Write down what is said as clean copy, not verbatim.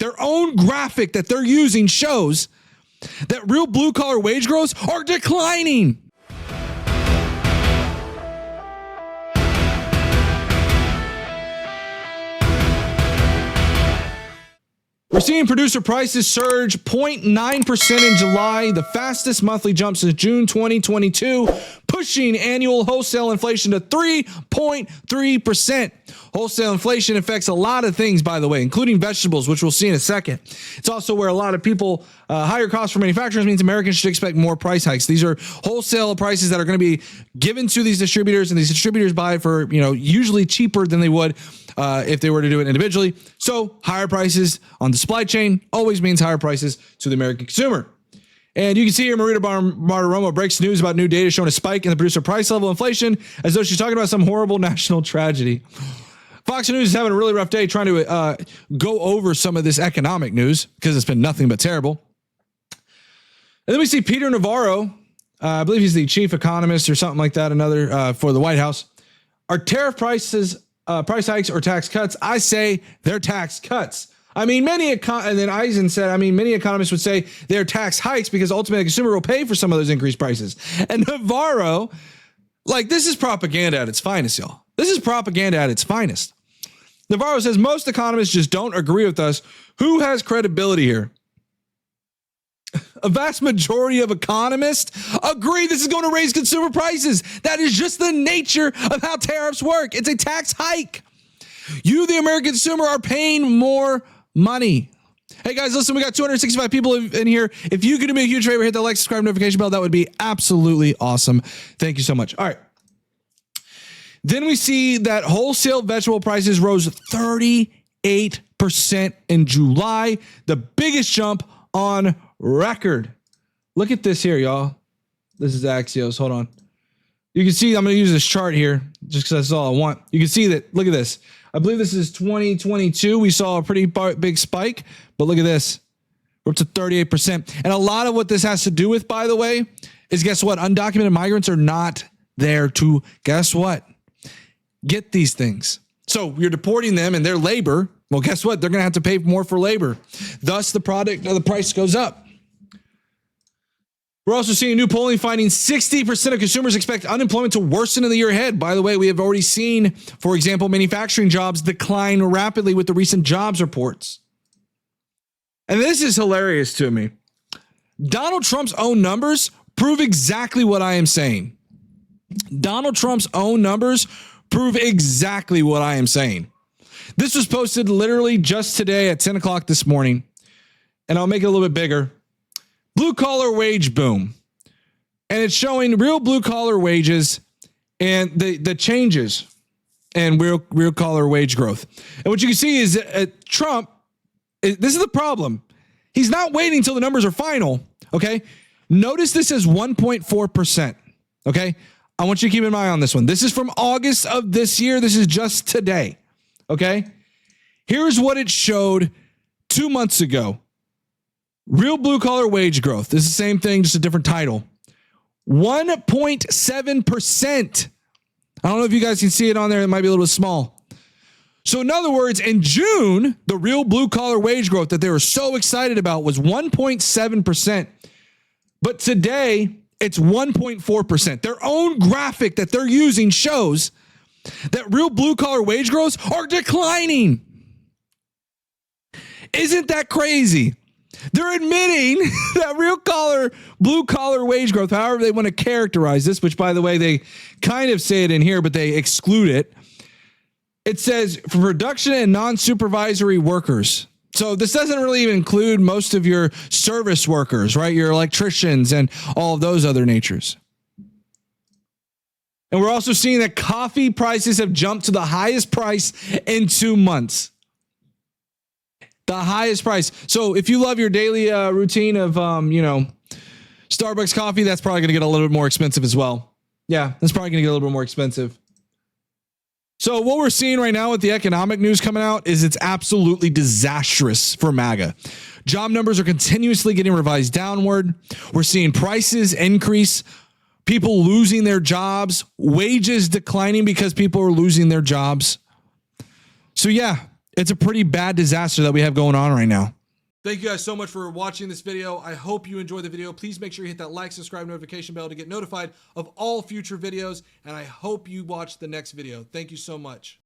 Their own graphic that they're using shows that real blue collar wage growths are declining. We're seeing producer prices surge 0.9% in July, the fastest monthly jump since June 2022, pushing annual wholesale inflation to 3.3%. Wholesale inflation affects a lot of things, by the way, including vegetables, which we'll see in a second. It's also where a lot of people, higher costs for manufacturers means Americans should expect more price hikes. These are wholesale prices that are going to be given to these distributors, and these distributors buy for, usually cheaper than they would if they were to do it individually. So higher prices on the supply chain always means higher prices to the American consumer. And you can see here Marita Bartiromo breaks news about new data showing a spike in the producer price level inflation as though she's talking about some horrible national tragedy. Fox News is having a really rough day trying to go over some of this economic news because it's been nothing but terrible. And then we see Peter Navarro, I believe he's the chief economist or something like that, another for the White House. Are tariff price hikes or tax cuts? I say they're tax cuts. I mean, and then Eisen said, many economists would say they're tax hikes because ultimately the consumer will pay for some of those increased prices. And Navarro, this is propaganda at its finest, y'all. This is propaganda at its finest. Navarro says most economists just don't agree with us. Who has credibility here? A vast majority of economists agree this is going to raise consumer prices. That is just the nature of how tariffs work. It's a tax hike. You, the American consumer, are paying more money. Hey guys, listen, we got 265 people in here. If you could do me a huge favor, hit the like, subscribe, notification bell. That would be absolutely awesome. Thank you so much. All right. Then we see that wholesale vegetable prices rose 38% in July, the biggest jump on record. Look at this here, y'all. This is Axios. Hold on. You can see, I'm going to use this chart here just because that's all I want. You can see that. Look at this. I believe this is 2022. We saw a pretty big spike, but look at this. We're up to 38%. And a lot of what this has to do with, by the way, is guess what? Undocumented migrants are not there to, guess what? Get these things. So you're deporting them and their labor. Well, guess what? They're going to have to pay more for labor. Thus, the price goes up. We're also seeing new polling finding 60% of consumers expect unemployment to worsen in the year ahead. By the way, we have already seen, for example, manufacturing jobs decline rapidly with the recent jobs reports. And this is hilarious to me. Donald Trump's own numbers prove exactly what I am saying. Donald Trump's own numbers prove exactly what I am saying. This was posted literally just today at 10 o'clock this morning, and I'll make it a little bit bigger. Blue collar wage boom. And it's showing real blue collar wages and the changes and real collar wage growth. And what you can see is Trump, this is the problem. He's not waiting until the numbers are final. Okay. Notice this is 1.4%. Okay. I want you to keep an eye on this one. This is from August of this year. This is just today. Okay. Here's what it showed 2 months ago. Real blue collar wage growth. This is the same thing, just a different title. 1.7%. I don't know if you guys can see it on there. It might be a little bit small. So in other words, in June, the real blue collar wage growth that they were so excited about was 1.7%. But today, it's 1.4%. Their own graphic that they're using shows that real blue collar wage growths are declining. Isn't that crazy? They're admitting that blue collar wage growth, however they want to characterize this, which by the way, they kind of say it in here, but they exclude it. It says for production and non-supervisory workers. So this doesn't really even include most of your service workers, right? Your electricians and all of those other natures. And we're also seeing that coffee prices have jumped to the highest price in 2 months. The highest price. So if you love your daily routine of, Starbucks coffee, that's probably going to get a little bit more expensive as well. Yeah, that's probably going to get a little bit more expensive. So what we're seeing right now with the economic news coming out is it's absolutely disastrous for MAGA. Job numbers are continuously getting revised downward. We're seeing prices increase, people losing their jobs, wages declining because people are losing their jobs. So yeah, It's a pretty bad disaster that we have going on right now. Thank you guys so much for watching this video. I hope you enjoyed the video. Please make sure you hit that like, subscribe, notification bell to get notified of all future videos. And I hope you watch the next video. Thank you so much.